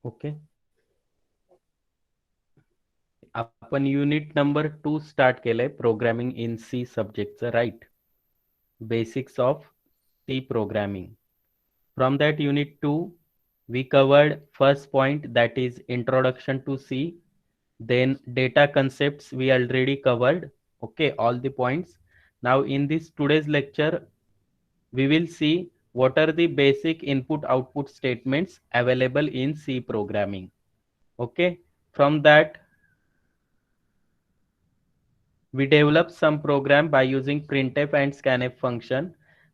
Okay, आपण unit number 2 start केलंय programming in C सब्जेक्टचं, right? Basics of C programming. From that unit 2, we covered first point, that is introduction to C. Then data concepts we already covered. Okay, all the points. Now in this today's lecture, we will see what are the basic input output statements available in C programming. Okay, from that we develop some program by using printf and scanf function.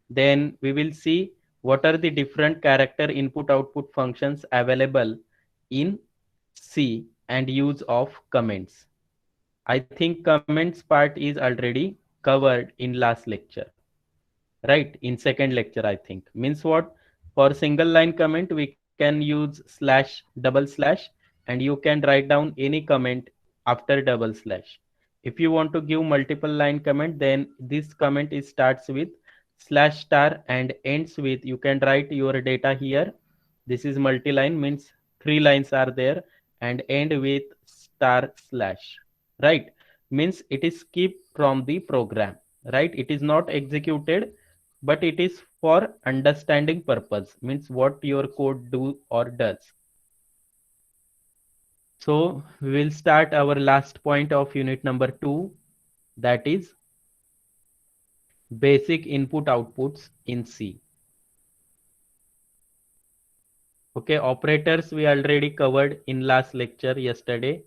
Then we will see what are the different character input output functions available in C and use of comments. I think comments part is already covered in last lecture, right? In second lecture, I think. Means what? For single line comment, we can use slash double slash, and you can write down any comment after double slash. If you want to give multiple line comment, then this comment is starts with slash star and ends with, you can write your data here. This is multi-line, means three lines are there, and end with star slash, right? Means it is skipped from the program, right? It is not executed, but it is for understanding purpose, means what your code do or does. So we will start our last point of unit number 2, that is basic input outputs in C. Okay, operators we already covered in last lecture yesterday.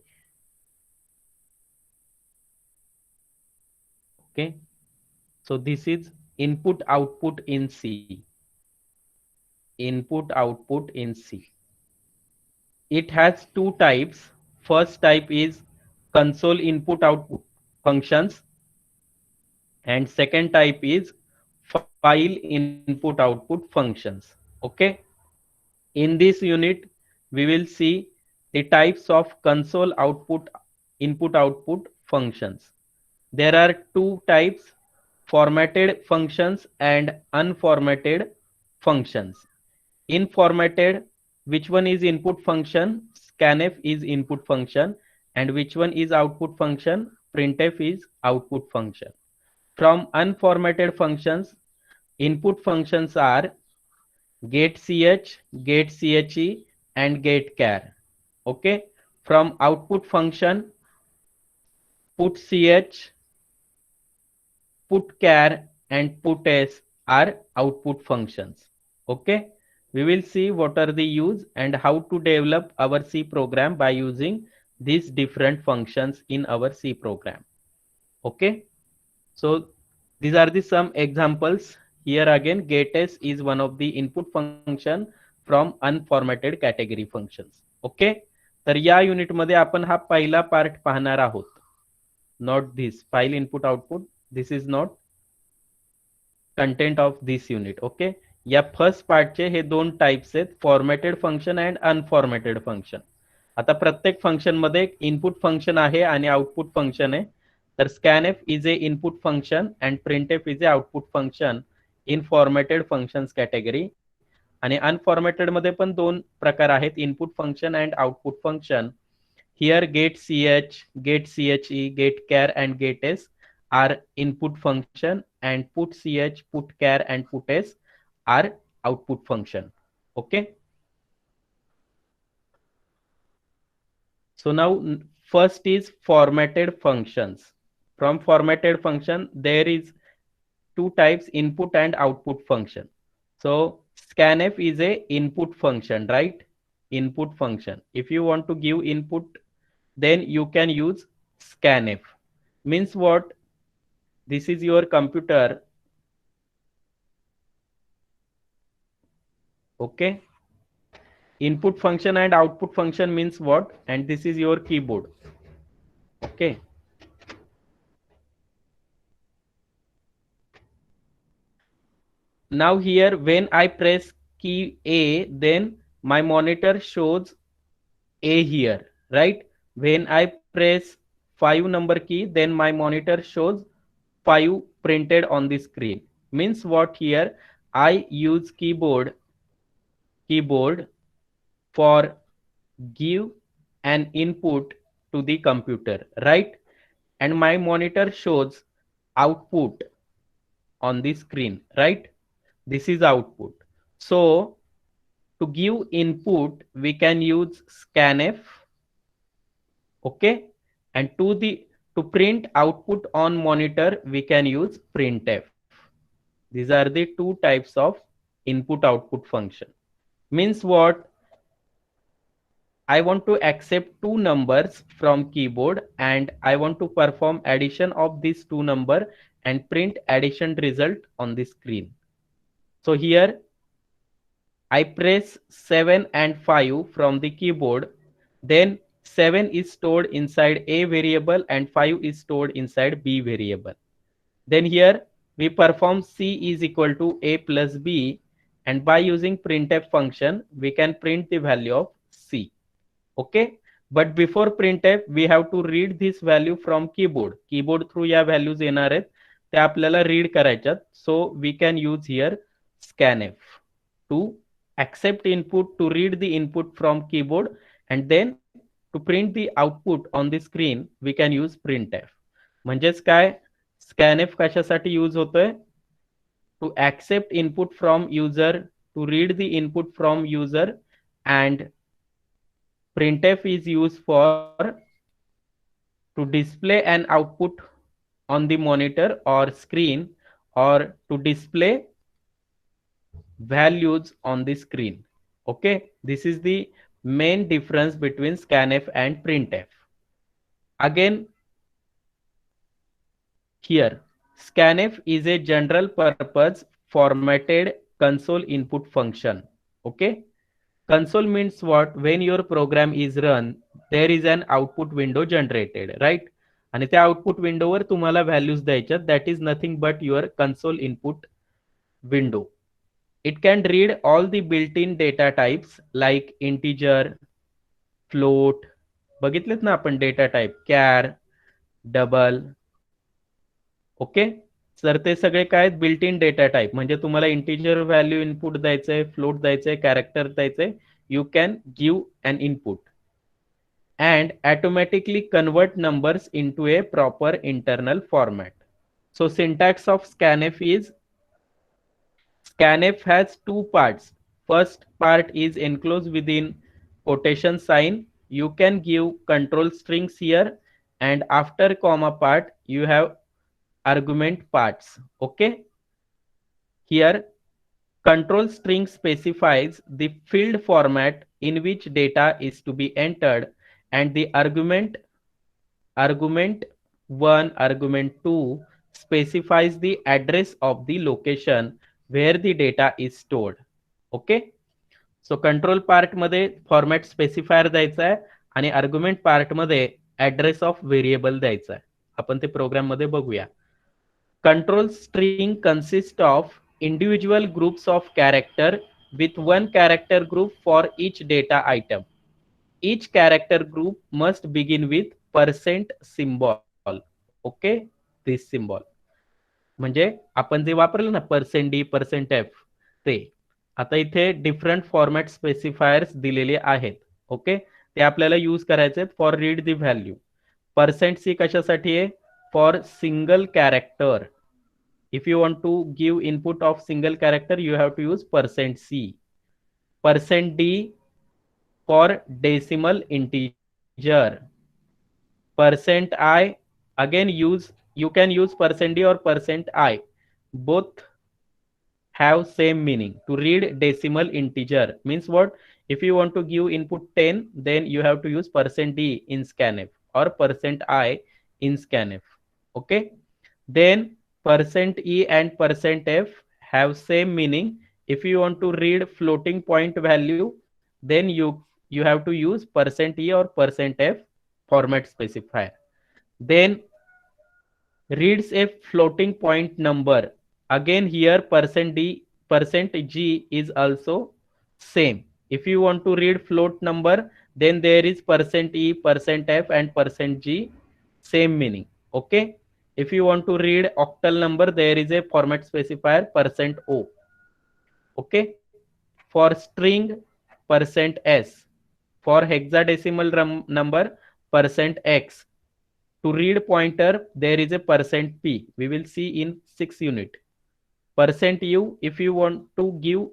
Okay, so this is input output in C. Input output in C. It has two types. First type is console input output functions, and second type is file input output functions. Okay, in this unit we will see the types of console output input output functions. There are two types, formatted functions and unformatted functions. In formatted, which one is input function? Scanf is input function, and which one is output function? Printf is output function. From unformatted functions, input functions are getch, getche, and getchar. Okay. From output function, putch, putchar, and puts are output functions. Okay. We will see what are the use and how to develop our C program by using these different functions in our C program. Okay. So these are the some examples. Here again, getS is one of the input function from unformatted category functions. Okay. तर या unit मध्ये आपण हा पहिला part पाहणार आहोत. Not this file input output, this is not content of this unit. Okay, या first पार्टचे हे दोन टाइप्स आहेत, फॉर्मॅटेड फंक्शन अँड अनफॉर्मॅटेड फंक्शन. आता प्रत्येक फंक्शन मध्ये एक इनपुट फंक्शन आहे आणि आउटपुट फंक्शन आहे. तर scanf is a input function and printf is a output function in formatted functions category. आणि अनफॉर्मॅटेड मध्ये पण दोन प्रकार आहेत, input function and output function. Here getch, getche, getchar and getS are input function, and putch, putchar and puts are output function. Okay. So now first is formatted functions. From formatted function, there is two types, input and output function. So scanf is a input function, right? Input function. If you want to give input, then you can use scanf. Means what? This is your computer. Okay. Input function and output function means what? And this is your keyboard. Okay. Now here when I press key A, then my monitor shows A here, right? When I press 5 number key, then my monitor shows 5 printed on the screen. Means what? Here I use keyboard for give an input to the computer, right? And my monitor shows output on the screen, right? This is output. So to give input, we can use scanf, okay? And to print output on monitor, we can use printf. These are the two types of input output function. Means what? I want to accept two numbers from keyboard and I want to perform addition of these two number and print addition result on the screen. So here I press 7 and 5 from the keyboard, then 7 is stored inside A variable and 5 is stored inside B variable. Then here we perform C is equal to A plus B, and by using printf function we can print the value of C. Okay, but before printf we have to read this value from keyboard through या values येणार आहेत त्या आपल्याला read करायच्यात. So we can use here scanf to accept input, to read the input from keyboard, and then to print the output on the screen we can use printf. म्हणजेच काय, scanf कशासाठी use होतोय? To accept input from user, to read the input from user, and printf is used for to display an output on the monitor or screen, or to display values on the screen. Okay, this is the main difference between scanf and printf. Again, here scanf is a general purpose formatted console input function. Okay, console means what? When your program is run, there is an output window generated, right? आणि त्या output विंडोवर तुम्हाला values द्यायच्यात. That is nothing but your console input window. It can read all the built-in data types like integer, float, बघितलेत ना आपण data type, char, double. Okay, तर ते सगळे काय बिल्ट इन डेटा टाइप. म्हणजे तुम्हाला इंटिजर व्हॅल्यू इनपुट द्यायचंय, फ्लोट द्यायचंय, कॅरेक्टर द्यायचंय, you can give an input and automatically convert numbers into a proper internal format. So syntax of scanf is, scanf has two parts. First part is enclosed within quotation sign. You can give control strings here, and after comma part you have argument parts. Okay, here control string specifies the field format in which data is to be entered, and the argument 1, argument 2 specifies the address of the location where the data is stored. Okay, so control part मध्ये format specifier द्यायचा आहे आणि argument part मध्ये address of variable द्यायचा आहे. आपण ते programme मध्ये बघूया. Control string consists of individual groups of character with one character group for each data item. Each character group must begin with percent symbol. Okay, this symbol. म्हणजे आपण जे वापरलं ना पर्सेंट डी, पर्सेंट एफ, ते आता इथे different format specifiers दिलेले आहेत. ओके, ते आपल्याला यूज करायचे आहेत for read the value. Percent C कशासाठी आहे? For single character. If you want to give input of single character, you have to use %C. %D for decimal integer. %I, again you can use %D or %I. Both have same meaning. To read decimal integer means what? If you want to give input 10, then you have to use %D in scanf or %I in scanf. Okay, then %E and %F have same meaning. If you want to read floating point value, then you have to use %E or %F format specifier. Then reads a floating point number. Again here %D, %G is also same. If you want to read float number, then there is %E, %F and %G, same meaning. Okay, if you want to read octal number, there is a format specifier %O. Okay, for string %S. For hexadecimal number, %x. To read pointer, there is a %p. We will see in 6 unit. %u, if you want to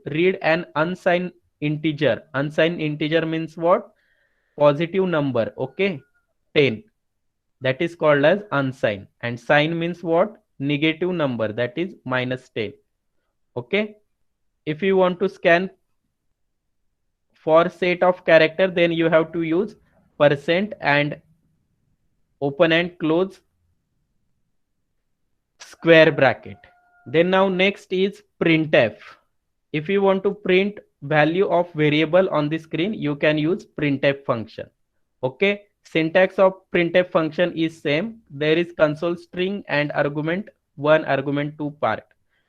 read an unsigned integer. Unsigned integer means what? Positive number. Okay, 10. That is called as unsigned. And sign means what? Negative number. That is -10. Okay. If you want to scan for set of character, then you have to use % and open and close square bracket. Then now next is printf. If you want to print value of variable on the screen, you can use printf function. Okay, syntax of printf function is same. There is console string and argument 1, argument 2 part.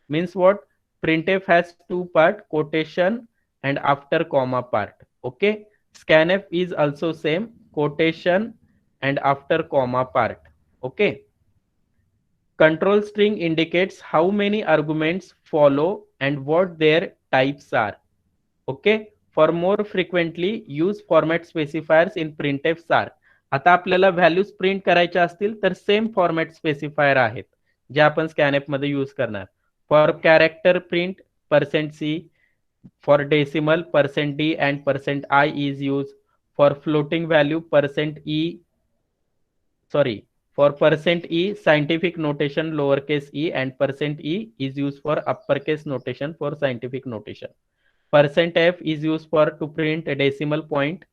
Means what? Printf has 2 part, quotation and after comma part. Okay, scanf is also same, quotation and after comma part. Okay, control string indicates how many arguments follow and what their types are. Okay, for more frequently use format specifiers in printf sar. आता आपल्याला values print करायच्या असतील तर same format specifier आहेत जे आपण स्कॅनएप मध्ये use करणार. For character print %c, for decimal %d and %i is used. For floating value %e, sorry, for %e scientific notation lowercase e and %e is used for uppercase notation for scientific notation. %f is used for to print a decimal point.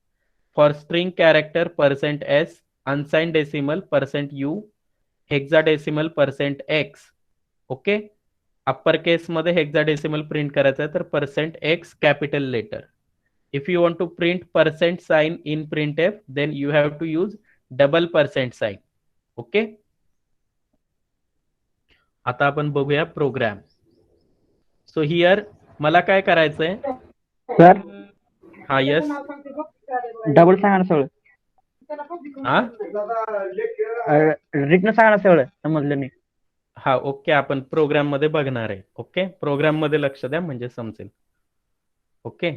For string character %s, unsigned decimal %u, hexadecimal %x. Okay, upper case मध्ये hexadecimal print करायचं आहे तर %x capital letter. If you want to print %sign in printf, then you have to use double %sign. Okay, आता आपण बघूया programme. So here मला काय करायचंय सर. हा, यस. डबल सांगा ना सगळं. हा, रिटन सांगा ना सगळं, समजलं नाही. हा, ओके, आपण प्रोग्राम मध्ये बघणार आहे. ओके, प्रोग्राम मध्ये लक्ष द्या म्हणजे समजेल. Okay,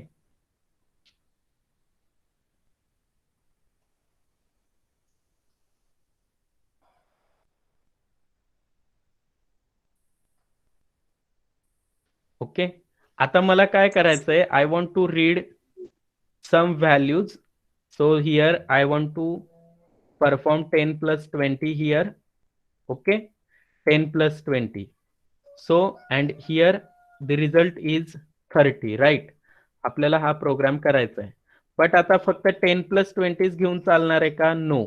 okay. आता मला काय करायचंय, I want to read some values. So here I want to perform 10 + 20 here. Okay, 10 + 20. So and here the result is 30, right. आपल्याला हा प्रोग्राम करायचा आहे. बट आता फक्त 10 + 20 घेऊन चालणार आहे का? नो.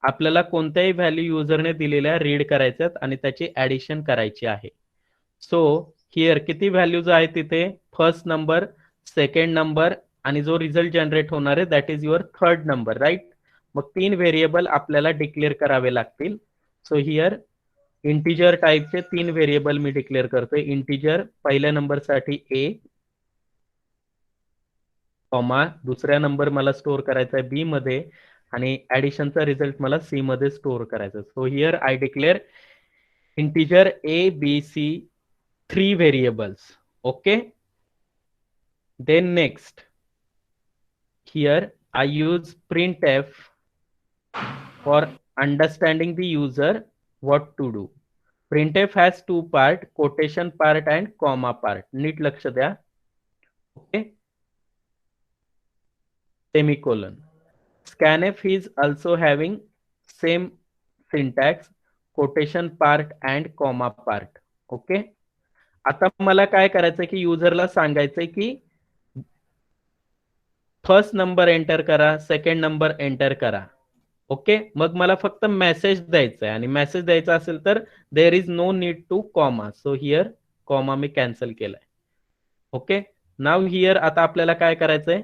आपल्याला कोणत्याही व्हॅल्यू युजरने दिलेल्या रीड करायच्यात आणि त्याची ऍडिशन करायची आहे. सो हियर किती व्हॅल्यूज आहेत तिथे? फर्स्ट नंबर, सेकंड नंबर आणि जो रिझल्ट जनरेट होणार आहे that is your third number, right. मग 3 व्हेरिएबल आपल्याला डिक्लेअर करावे लागतील. सो हियर इंटिजर टाईपचे 3 व्हेरिएबल मी डिक्लेअर करतोय. इंटिजर पहिल्या नंबरसाठी ए, कॉमा दुसऱ्या नंबर मला स्टोअर करायचा आहे बी मध्ये आणि ऍडिशनचा रिझल्ट मला सी मध्ये स्टोअर करायचा. So here I declare integer A B C 3 variables. Okay, then next here I use printf for understanding the user what to do. Printf has 2 part, quotation part and comma part. नीट लक्ष द्या. Okay, semicolon. Scanf is also having same syntax, quotation part and comma part. Okay, आता मला काय करायचंय की युजरला सांगायचंय की फर्स्ट नंबर एंटर करा, सेकंड नंबर एंटर करा. ओके, मग मला फक्त मेसेज द्यायचा आहे आणि मेसेज द्यायचा असेल तर there is no need to comma. So here comma मी कॅन्सल केलाय. ओके, नाव हियर आता आपल्याला काय करायचंय,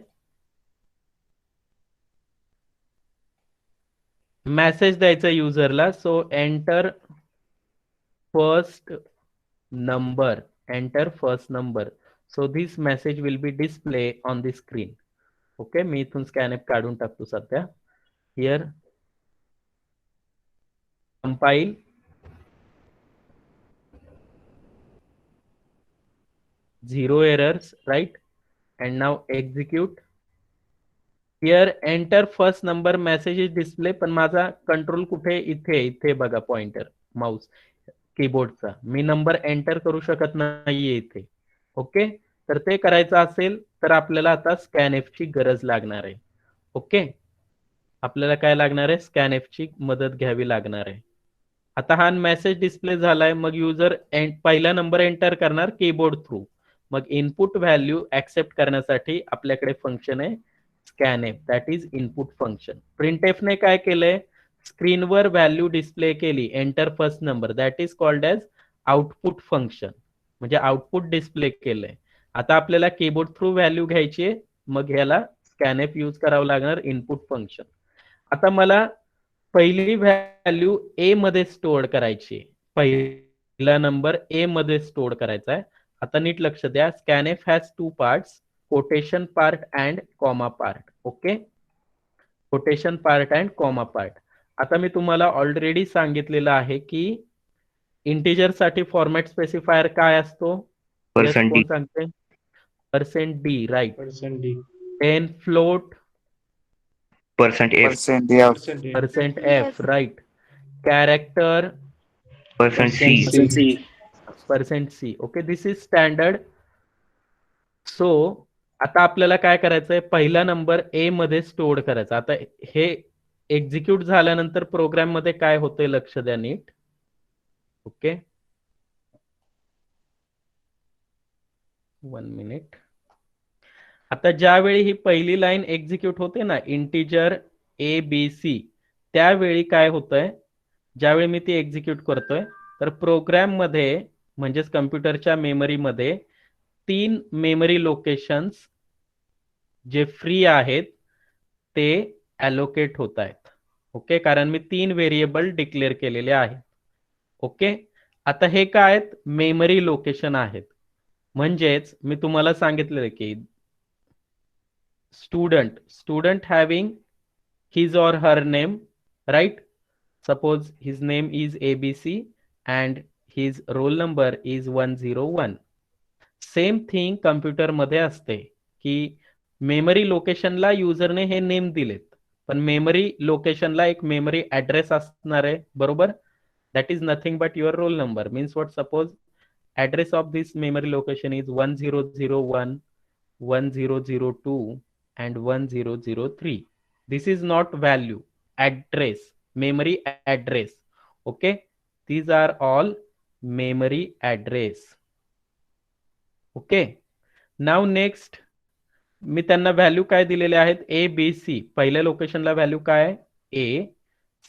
मेसेज द्यायचा युजरला. So enter first number, enter first number. So this message will be display on the screen. Okay, मी इथून स्कॅनअप काढून टाकतो सध्या. Here compile, zero errors, right? And now execute. Here enter first number message is display, पण माझा control कुठे? इथे इथे बघा पॉइंटर माऊस कीबोर्डचा. मी नंबर एंटर करू शकत नाहीये इथे. ओके, तर ते करायचं असेल तर आपल्याला आता स्कॅनएफ ची गरज लागणार आहे. ओके, आपल्याला काय लागणार आहे? स्कॅनएफ ची मदत घ्यावी लागणार आहे. आता हा मेसेज डिस्प्ले झालाय, मग युजर पहिला नंबर एंटर करणार कीबोर्ड थ्रू. मग इनपुट व्हॅल्यू ऍक्सेप्ट करण्यासाठी आपल्याकडे फंक्शन आहे scanf, that is input function. Printf ने काय केलंय? स्क्रीनवर व्हॅल्यू डिस्प्ले केली, enter first number, that is called as output function, म्हणजे आउटपुट डिस्प्ले केलंय. आता आपल्याला कीबोर्ड थ्रू व्हॅल्यू घ्यायची आहे, मग ह्याला स्कॅनएफ यूज करावं लागणार, इनपुट फंक्शन. आता मला पहिली व्हॅल्यू ए मध्ये स्टोअर करायची, पहिला नंबर ए मध्ये स्टोअर करायचा आहे. आता नीट लक्ष द्या, scanf has two parts, quotation part and comma part. Okay, quotation part and comma part. आता मी तुम्हाला ऑलरेडी सांगितलेलं आहे की इंटिजर साठी फॉर्मॅट स्पेसिफायर काय असतो? यस, कोण सांगते? %d, right. Then float, %f, right. Character, %c. Okay, this is standard. So आता आपल्याला काय करायचंय? पहिला नंबर ए मध्ये स्टोअर करायचा. आता हे एक्झिक्यूट झाल्यानंतर प्रोग्राम मध्ये काय होतंय लक्ष द्या नीट. Okay, 1 minute. आता ज्यावेळी ही पहिली लाईन एक्झिक्यूट होते ना, इंटिजर ABC, त्यावेळी काय होतंय? ज्यावेळी मी ती एक्झिक्यूट करतोय तर प्रोग्राम मध्ये म्हणजेच कम्प्युटरच्या मेमरीमध्ये 3 मेमरी लोकेशन्स जे फ्री आहेत ते ॲलोकेट होत आहेत. ओके, कारण मी 3 व्हेरिएबल डिक्लेअर केलेले आहेत. ओके, आता हे काय आहेत? मेमरी लोकेशन आहेत. म्हणजेच मी तुम्हाला सांगितलेलं की student having his or her name, right? Suppose his name is ABC and his roll number is 101. Same thing computer मध्ये असते की मेमरी लोकेशनला युजरने हे नेम दिलेत, पण मेमरी लोकेशनला एक मेमरी ऍड्रेस असणार आहे, बरोबर? That is nothing but your roll number. Means what? Suppose address of this memory location is 1001, 1002 and 1003. This is not value, address, memory address. Okay, these are all memory address. Okay, now next मी त्यांना value काय दिलेले आहेत? ABC. पहिल्या लोकेशनला value काय? A,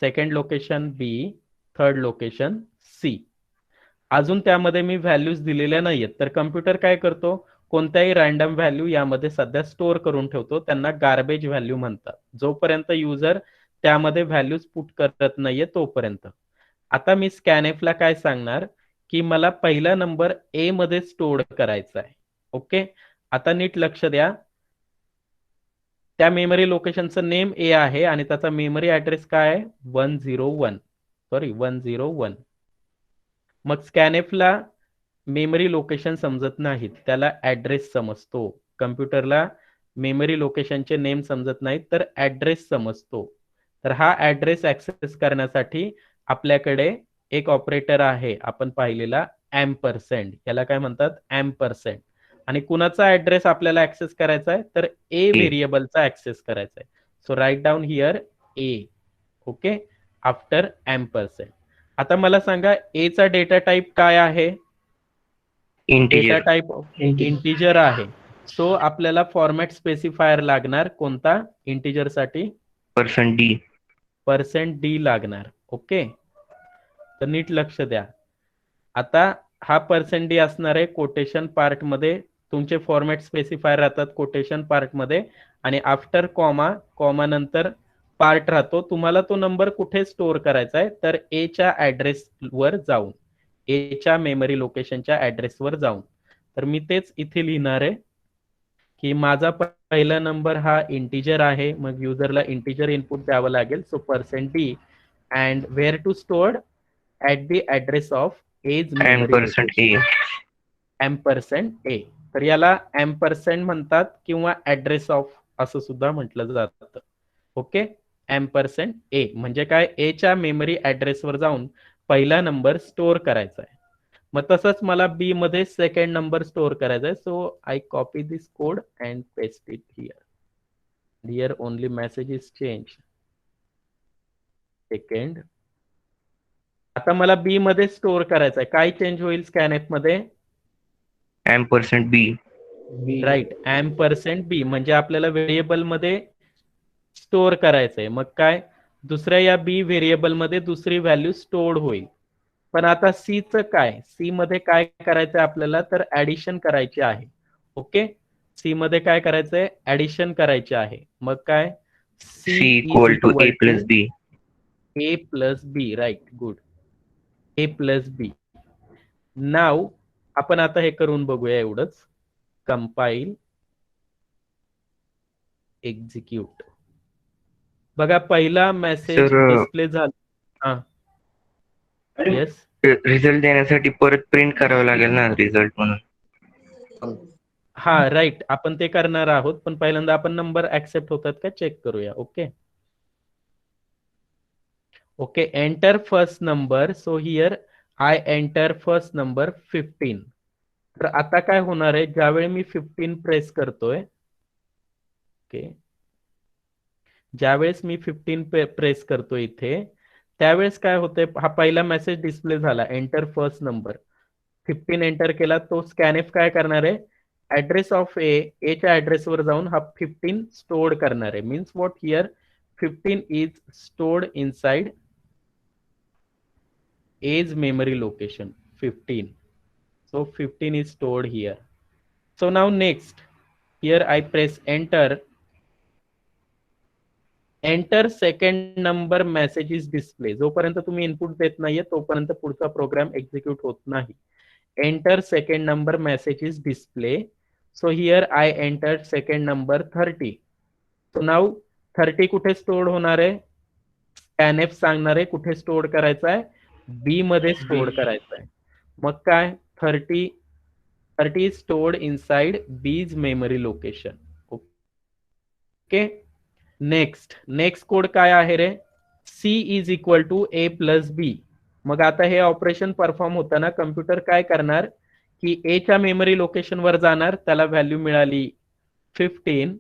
second location B, third location C. अजून त्यामध्ये मी values दिलेल्या नाहीयेत, तर कम्प्युटर काय करतो? कोणत्याही रँडम व्हॅल्यू यामध्ये सध्या स्टोअर करून ठेवतो, त्यांना गार्बेज व्हॅल्यू म्हणतात, जोपर्यंत युजर त्यामध्ये व्हॅल्यूज पुट करत नाहीये तोपर्यंत. आता मी स्कॅनएफला काय सांगणार की मला पहिला नंबर ए मध्ये स्टोअर करायचा आहे. ओके, आता नीट लक्ष द्या, त्या मेमरी लोकेशनचं नेम ए आहे आणि त्याचा मेमरी ऍड्रेस काय आहे? 101. मग स्कॅनएफला मेमरी लोकेशन समजत नाहीत, त्याला ऍड्रेस समजतो. कम्प्युटरला मेमरी लोकेशनचे नेम समजत नाहीत, तर ऍड्रेस समजतो. तर हा ऍड्रेस ऍक्सेस करण्यासाठी आपल्याकडे एक ऑपरेटर आहे, आपण पाहिलेला एम्परसँड. याला काय म्हणतात? एम्परसँड. आणि कुणाचा ऍड्रेस आपल्याला ऍक्सेस करायचा आहे? तर ए व्हेरिएबलचा ऍक्सेस करायचा आहे. So write down here A. Okay, after ampersand. आता मला सांगा, ए चा डेटा टाईप काय आहे? डेटा टाईप इंटिजर आहे. सो आपल्याला फॉर्मॅट स्पेसिफायर लागणार कोणता इंटिजर साठी? %d लागणार. ओके, तर नीट लक्ष द्या. आता हा %d असणार आहे कोटेशन पार्ट मध्ये. तुमचे फॉर्मॅट स्पेसिफायर राहतात कोटेशन पार्ट मध्ये, आणि आफ्टर कॉमा, कॉमा नंतर पार्ट राहतो. तुम्हाला तो नंबर कुठे स्टोअर करायचा आहे? तर ए च्या ऍड्रेस वर जाऊन, ए च्या मेमरी लोकेशनच्या ऍड्रेस वर जाऊन. तर मी तेच इथे लिहिणार आहे की माझा पहिला नंबर हा इंटिजर आहे, मग युजरला इंटिजर इनपुट द्यावं लागेल. So %d and where to stored? At the address of A's memory %a. तर याला एम्परसँड म्हणतात किंवा ऍड्रेस ऑफ असं सुद्धा म्हटलं जातं. ओके, एम्परसेंड ए म्हणजे काय, ए च्या मेमरी ऍड्रेसवर जाऊन पहिला नंबर स्टोअर करायचा आहे. मग तसंच मला बी मध्ये सेकंड नंबर स्टोअर करायचा आहे. So I copy this code and paste it here. Here only message is change. Second, आता मला बी मध्ये स्टोअर करायचं आहे. काय चेंज होईल स्कॅनएफ मध्ये? %b. राईट, एम्परसेंड बी म्हणजे आपल्याला व्हेरिएबल मध्ये स्टोअर करायचंय. मग काय, दुसऱ्या या बी व्हेरिएबल मध्ये दुसरी व्हॅल्यू स्टोअर होईल. पण आता सी चं काय, सी मध्ये काय करायचंय आपल्याला, तर ऍडिशन करायची आहे. ओके, सी मध्ये काय करायचंय, ऍडिशन करायची आहे. मग काय, C C is equal to equal a plus two b. A plus b. Right, good, a plus b. Now आपण आता हे करून बघूया एवढंच. Compile, execute. बघा पहिला मेसेज Sir, डिस्प्ले झाला. हा, येस, रिझल्ट देण्यासाठी परत प्रिंट करावं लागेल ना रिझल्ट म्हणून. हा राईट, आपण ते करणार आहोत. पण पहिल्यांदा आपण नंबर ऍक्सेप्ट होतात का चेक करूया. Okay okay, enter first number. So here I enter first number 15. तर आता काय होणार आहे, ज्यावेळी मी 15 प्रेस करतोय, ओके, ज्यावेळेस मी 15 प्रेस करतो इथे, त्यावेळेस काय होतंय, हा पहिला मेसेज डिस्प्ले झाला, एंटर फर्स्ट नंबर. 15 एंटर केला, तो स्कॅनएफ काय करणार आहे, ऍड्रेस ऑफ ए च्या ऍड्रेसवर जाऊन हा 15 स्टोअर्ड करणार आहे. Means what here, 15 is stored inside A's memory location 15. So 15 is stored here. So now next, here I press enter. Enter second number message is display. जोपर्यंत तुम्ही इनपुट देत नाहीये तोपर्यंत पुढचा प्रोग्राम एक्झिक्यूट होत नाही. Enter second number message is display. So here I entered second number 30. So now 30 कुठे stored होणार आहे, scanf सांगणार आहे कुठे स्टोअर करायचा आहे, बी मध्ये स्टोअर करायचा आहे. मग काय, 30 is stored inside B's memory location. Okay, next code काय आहे रे, C is equal to a plus b. मग आता हे ऑपरेशन परफॉर्म होताना कम्प्युटर काय करणार, की ए च्या मेमरी लोकेशन वर जाणार, त्याला व्हॅल्यू मिळाली 15.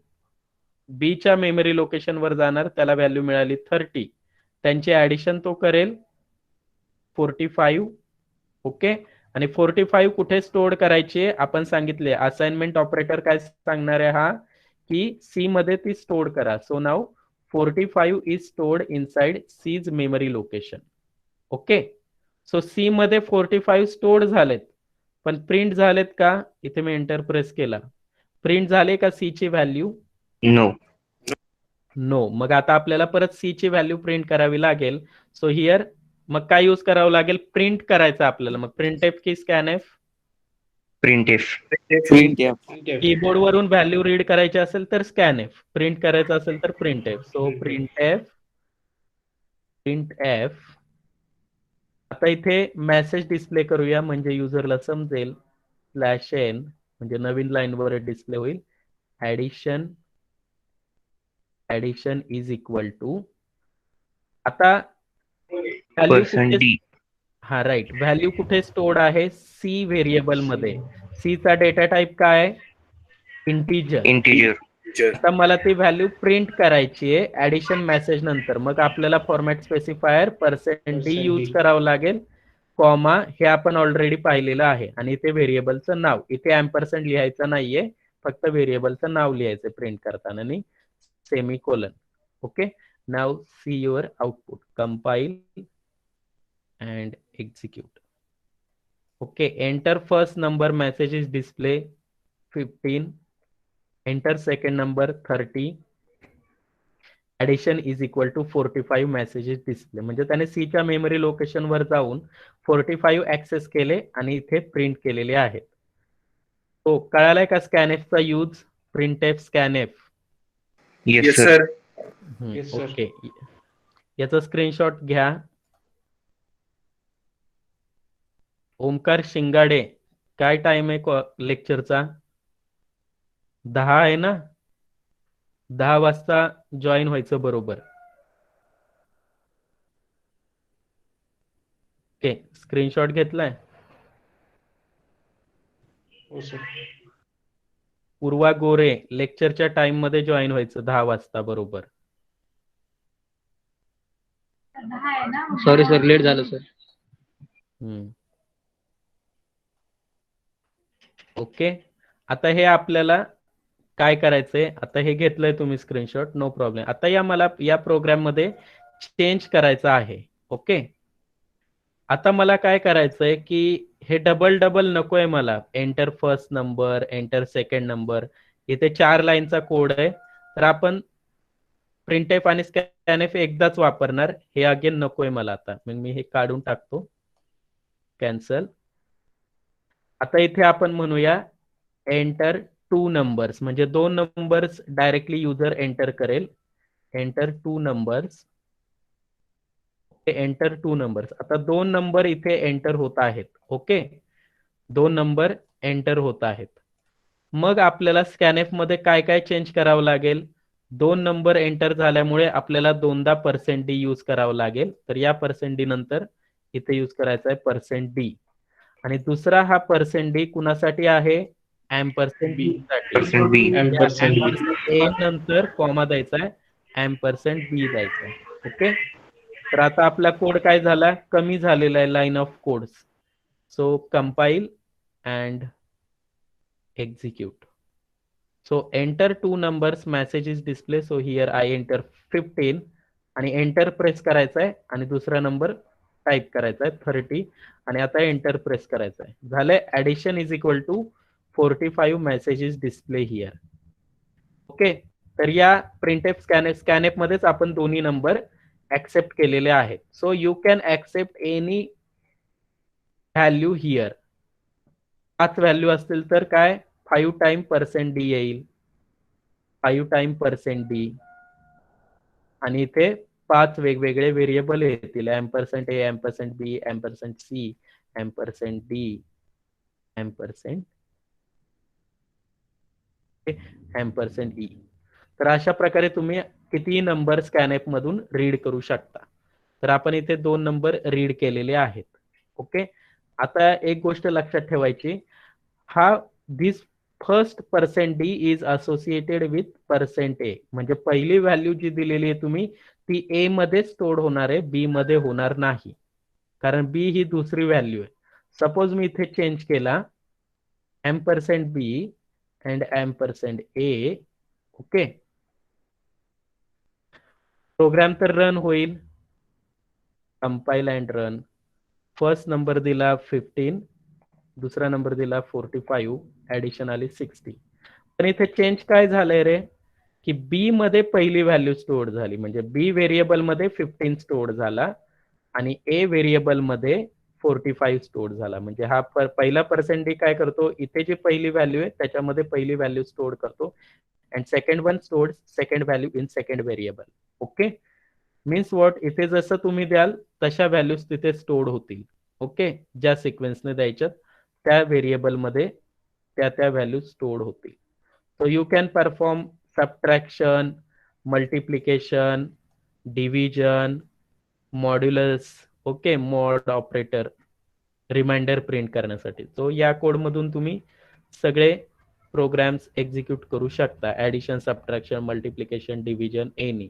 बी च्या मेमरी लोकेशन वर जाणार, त्याला व्हॅल्यू मिळाली 30. त्यांचे ऍडिशन तो करेल 45. ओके, आणि 45 कुठे स्टोअर करायचे आपण सांगितले, असाइनमेंट ऑपरेटर काय सांगणार आहे हा, की सी मध्ये ती स्टोअर करा. So now 45 is stored inside C's memory location. Okay, so C मध्ये 45 स्टोअर्ड झालेत, पण प्रिंट झालेत का, इथे मी एंटर प्रेस केला, प्रिंट झाले का सी ची व्हॅल्यू, नो. नो. मग आता आपल्याला परत सी ची व्हॅल्यू प्रिंट करावी लागेल. सो हिअर मग काय यूज करावं लागेल, प्रिंट करायचं आपल्याला. मग प्रिंटएफ की स्कॅनएफ, प्रिंटएफ. कीबोर्ड वरून व्हॅल्यू रीड करायची असेल तर स्कॅनएफ, प्रिंट करायचं असेल तर प्रिंटएफ. So printf. आता इथे मेसेज डिस्प्ले करूया म्हणजे युजरला समजेल. /n म्हणजे नवीन लाईन वर डिस्प्ले होईल, ऍडिशन इज इक्वल टू, आता व्हॅल्यू कुठे, %d. हा राईट, व्हॅल्यू कुठे स्टोर्ड आहे, सी व्हेरिएबल मध्ये. सी चा डेटा टाइप काय आहे, इंटिजर. इंटिजर. आता मला ती व्हॅल्यू प्रिंट करायची आहे ऍडिशन मेसेज नंतर. मग आपल्याला फॉर्मॅट स्पेसिफायर %d यूज करावं लागेल, कॉमा, हे आपण ऑलरेडी पाहिलेलं आहे, आणि इथे व्हेरिएबलचं नाव, इथे एम्परसेंड लिहायचं नाहीये, फक्त व्हेरिएबलचं नाव लिहायचं प्रिंट करताना, आणि semicolon. Okay, now see your output, compile and execute. Okay, enter first number message is display 15. Enter second number 30. Addition is equal to 45 messages display. म्हणजे त्याने C च्या मेमरी लोकेशन वर जाऊन 45 ऍक्सेस केले आणि इथे प्रिंट केलेले आहेत. तो कळालाय का स्कॅनएफ चा use, printf scanf. Yes sir. Okay, याचा स्क्रीनशॉट घ्या. ओमकार शिंगाडे, काय टाइम आहे लेक्चरचा, 10 आहे ना, 10 वाजता जॉईन व्हायचं बरोबर. ओके, स्क्रीनशॉट घेतलाय. हो सर. पूर्वा गोरे लेक्चरच्या टाइम मध्ये जॉईन व्हायचं 10 वाजता बरोबर. सॉरी सर, लेट झालं सर. ओके, आता हे आपल्याला काय करायचंय, आता हे घेतलंय तुम्ही स्क्रीनशॉट, नो प्रॉब्लेम. आता मला या प्रोग्राम मध्ये चेंज करायचं आहे. ओके, आता मला काय करायचंय की हे डबल डबल नकोय मला. Enter first number, enter second number, इथे 4 लाईनचा कोड आहे. तर आपण प्रिंटफ आणि स्कॅनएफ एकदाच वापरणार. हे अगेन नकोय मला. आता मग मी हे काढून टाकतो, कॅन्सल. आता इथे आपण म्हणूया एंटर 2 नंबर्स, म्हणजे 2 नंबर्स डायरेक्टली युजर एंटर करेल. Enter 2 numbers, enter 2 numbers. आता 2 नंबर इथे एंटर होत आहेत. ओके, 2 नंबर एंटर होत आहेत. मग आपल्याला स्कॅनएफ मध्ये काय काय चेंज करावं लागेल. 2 नंबर एंटर झाल्यामुळे आपल्याला दोनदा %d यूज करावं लागेल. तर या %d नंतर इथे यूज करायचा आहे %d. आणि दुसरा हा %d कुणासाठी आहे, एम्परसेंड B. साठी. %B. ए नंतर कॉमा द्यायचा आहे, %b द्यायचा आहे. ओके, तर आता आपला कोड काय झाला, कमी झालेला आहे line of codes. So compile and execute. So enter 2 numbers, message is display. So here I enter 15 आणि एंटर प्रेस करायचा आहे आणि दुसरा नंबर टाइप करायचा आहे 30 आणि आता एंटर प्रेस करायचा आहे. झालंय. Addition is equal to 45 messages display here. Okay, तर या प्रिंटफ स्कॅनएफ मध्येच आपण दोन्ही नंबर ऍक्सेप्ट केलेले आहेत. So you can accept any value here. 5 value असतील तर काय, 5 टाइम %d येईल, 5 टाइम %d. आणि इथे 5 वेगवेगळे व्हेरिएबल येतील, %a, %b, %c, %d, %e. तर अशा प्रकारे तुम्ही कितीही नंबर स्कॅनएफ मधून रीड करू शकता. तर आपण इथे 2 नंबर रीड केलेले आहेत. ओके, आता एक गोष्ट लक्षात ठेवायची, हा this first %d is associated with %a. म्हणजे पहिली व्हॅल्यू जी दिलेली आहे तुम्ही, ती ए मध्ये स्टोअर होणार आहे, बी मध्ये होणार नाही, कारण बी ही दुसरी व्हॅल्यू आहे. सपोज मी इथे चेंज केला %b and %a. Okay, program तर रन होईल. Compile and run. First number दिला 15, दुसरा नंबर दिला 45, ऍडिशन आली 60. पण इथे चेंज काय झालंय रे, की बी मध्ये पहिली व्हॅल्यू स्टोअर झाली, म्हणजे बी व्हेरिएबल मध्ये 15 स्टोअर झाला आणि ए व्हेरिएबल मध्ये 45 स्टोअर झाला. म्हणजे हा पहिला %d काय करतो, इथे जी पहिली व्हॅल्यू आहे त्याच्यामध्ये पहिली व्हॅल्यू स्टोअर करतो and second one stores second value in second variable. Okay, means what, इथे जसं तुम्ही द्याल तशा व्हॅल्यूज तिथे स्टोअर होतील. ओके, ज्या सिक्वेन्सने द्यायच्यात त्या व्हेरिएबल मध्ये त्या व्हॅल्यू स्टोअर होतील. So you can perform subtraction, multiplication, division, modulus, okay, mod operator, remainder print करण्यासाठी. सो या कोड मधून तुम्ही सगळे प्रोग्राम्स एक्झिक्यूट करू शकता. Addition, subtraction, multiplication, division, any.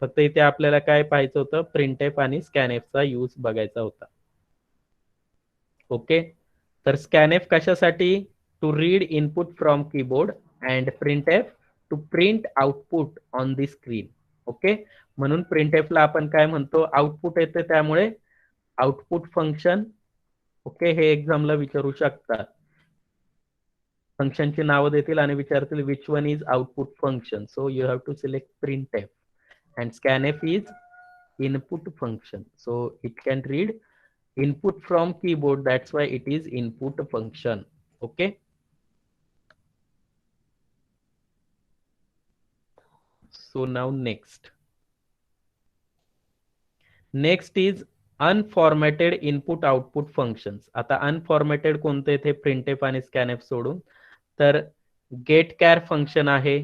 फक्त इथे आपल्याला काय पाहायचं होतं, प्रिंटफ आणि स्कॅनएफचा यूज बघायचा होता. ओके, तर स्कॅनएफ कशासाठी, to read input from keyboard and printf to print output on the screen. Okay, म्हणून प्रिंटफला आपण काय म्हणतो, आउटपुट येते, त्यामुळे आउटपुट फंक्शन. ओके, हे एक्झामला विचारू शकतात. फंक्शनची नावं देतील आणि विचारतील which one is output function. So you have to select printf and scanf is input function, so it can read input from keyboard, that's why it is input function. Okay, so now next is unformatted input output functions. आता unformatted कोणते थे, printf आणि scanf सोडून. तर get char function आहे,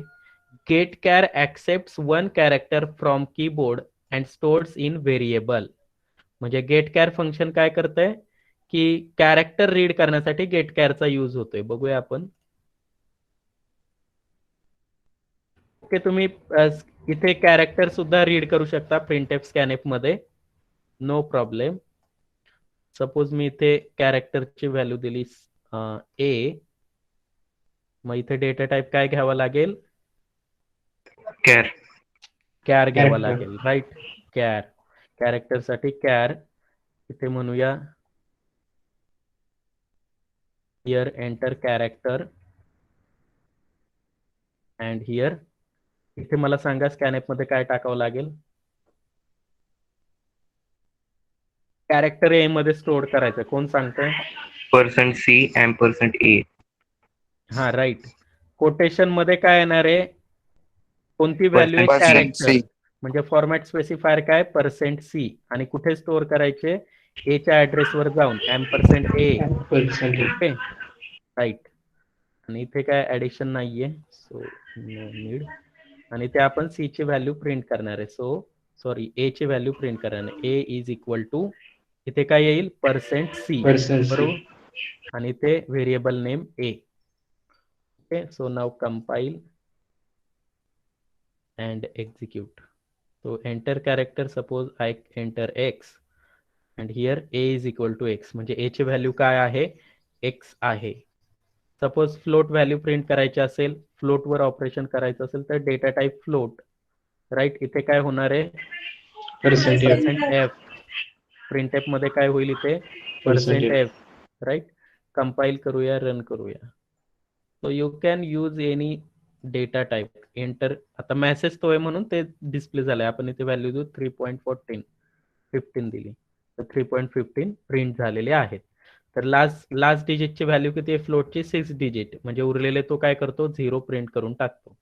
getChar accepts one character from keyboard and stores in variable. म्हणजे getChar function काय करतंय की कॅरेक्टर रीड करण्यासाठी getCharचा यूज होतोय. बघूया आपण. ओके, तुम्ही इथे कॅरेक्टर सुद्धा रीड करू शकता printf scanf मध्ये, नो प्रॉब्लेम. सपोज मी इथे कॅरेक्टरची व्हॅल्यू दिली ए, मग इथे डेटा टाईप काय घ्यावा लागेल? कॅर. कॅर घ्यावा Character. लागेल, राईट. कॅर, कॅरेक्टर साठी कॅर. इथे म्हणूया here enter character and here. इथे मला सांगा स्कॅनएप मध्ये काय टाकावं लागेल? कॅरेक्टर ए मध्ये स्टोअर करायचं. कोण सांगतंय? %C %A. हा, राईट. कोटेशन मध्ये काय येणार आहे? कोणती व्हॅल्यू आहे? Percent C. कॅरेक्टर. म्हणजे फॉर्मॅट स्पेसिफायर काय? %C. आणि कुठे स्टोअर करायचे? ए च्या ऍड्रेस वर जाऊन %A. Percentage. Okay, right. आणि इथे काय ऍडिशन नाहीये, सो नो नीड. आणि ते आपण सी ची व्हॅल्यू प्रिंट करणार आहे. सो सॉरी, ए ची व्हॅल्यू प्रिंट करणार आहे. ए इज इक्वल टू, इथे काय येईल? %C. %C. बरोबर. आणि ते variable name A. Okay, so now compile and execute. So enter character, suppose I enter x and here a is equal to x. म्हणजे a ची व्हॅल्यू काय आहे? x आहे. सपोज फ्लोट व्हॅल्यू प्रिंट करायची असेल, फ्लोट वर operation करायचं असेल तर डेटा टाईप फ्लोट, राईट. इथे काय होणार आहे? Percentage. %f. प्रिंटएफ मध्ये काय होईल इथे? Percentage. %f, right. कंपाईल करूया, रन करूया. So you can use any data type. Enter, आता मेसेज तो आहे म्हणून ते डिस्प्ले झालाय. आपण इथे व्हॅल्यू देऊ 3.15 दिली, तर 3.15 प्रिंट झालेले आहेत. तर लास्ट डिजिटची व्हॅल्यू किती आहे? फ्लोटची 6 डिजिट, म्हणजे उरलेले तो काय करतो? 0 प्रिंट करून टाकतो.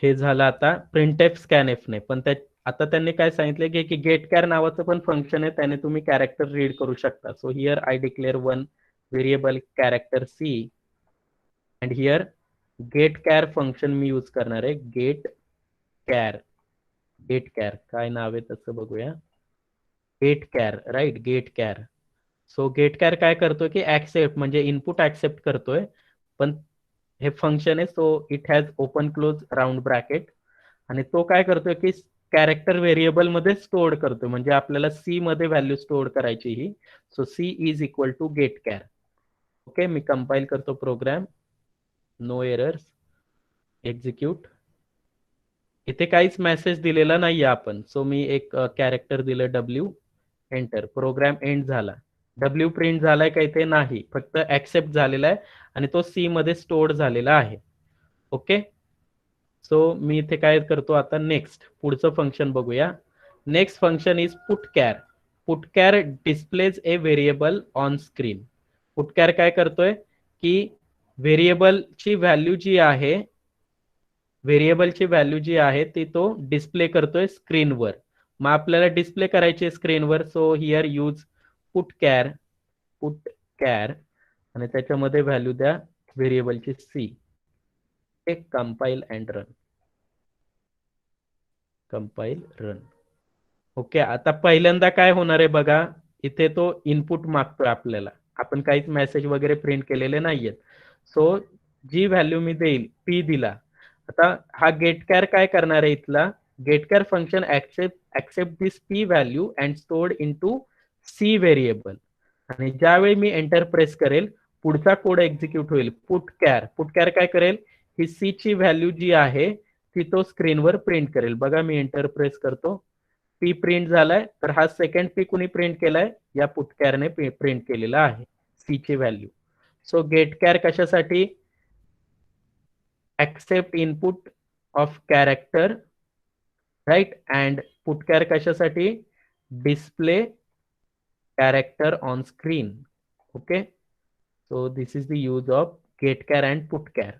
हे झालं आता प्रिंटएफ स्कॅनएफ ने. पण आता त्यांनी काय सांगितलं की getChar नावाचं पण फंक्शन आहे, त्याने तुम्ही कॅरेक्टर रीड करू शकता. So here I declare one variable character C and here getChar function मी यूज करणार आहे. getChar काय नाव आहे तसं बघूया. getChar, right. getChar. So getChar काय करतोय की ऍक्सेप्ट, म्हणजे इनपुट ऍक्सेप्ट करतोय. पण हे फंक्शन आहे, so it has open close round bracket. आणि तो काय करतोय की कॅरेक्टर व्हेरिएबल मध्ये स्टोअर करतोय. म्हणजे आपल्याला सी मध्ये व्हॅल्यू स्टोअर करायची ही. So C is equal to getChar. Okay, मी कंपाईल करतो प्रोग्राम. No errors. एक्झिक्यूट. इथे काहीच मेसेज दिलेला नाहीये आपण. सो मी एक कॅरेक्टर दिलं W, एंटर. प्रोग्राम एंड झाला. W प्रिंट झालाय का इथे? नाही, फक्त ऍक्सेप्ट झालेला आहे आणि तो C मध्ये स्टोअर झालेला आहे. ओके, सो मी इथे काय करतो आता? नेक्स्ट, पुढचं फंक्शन बघूया. Next function is putchar. Putchar displays a variable on screen. Putchar काय करतोय की व्हेरिएबलची व्हॅल्यू जी आहे, व्हेरिएबलची व्हॅल्यू जी आहे ती तो डिस्प्ले करतोय स्क्रीनवर. मग आपल्याला डिस्प्ले करायची स्क्रीनवर. सो हिअर यूज पुटकॅर आणि त्याच्यामध्ये व्हॅल्यू द्या व्हेरिएबलची C. एक compile and run. Compile run. Okay, आता पहिल्यांदा काय होणार आहे बघा. इथे तो इनपुट मागतोय आपल्याला. आपण काहीच मेसेज वगैरे प्रिंट केलेले नाहीयेत. सो जी व्हॅल्यू मी देईल P दिला. आता हा getChar काय करणार आहे? इथला getChar function accept this P value and stored into C variable. आणि ज्यावेळी मी एंटर प्रेस करेल, पुढचा कोड एक्झिक्यूट होईल. पुटकॅर काय करेल? ही C ची व्हॅल्यू जी आहे ती तो स्क्रीनवर प्रिंट करेल. बघा, मी एंटर प्रेस करतो, P प्रिंट झालाय. तर हा सेकंड P कुणी प्रिंट केलाय? या पुटकॅरने प्रिंट केलेला आहे C ची व्हॅल्यू. सो getChar कशासाठी? Accept input of character, right. And putchar कशासाठी? Display character on screen. Okay, so this is the use of getChar and putchar.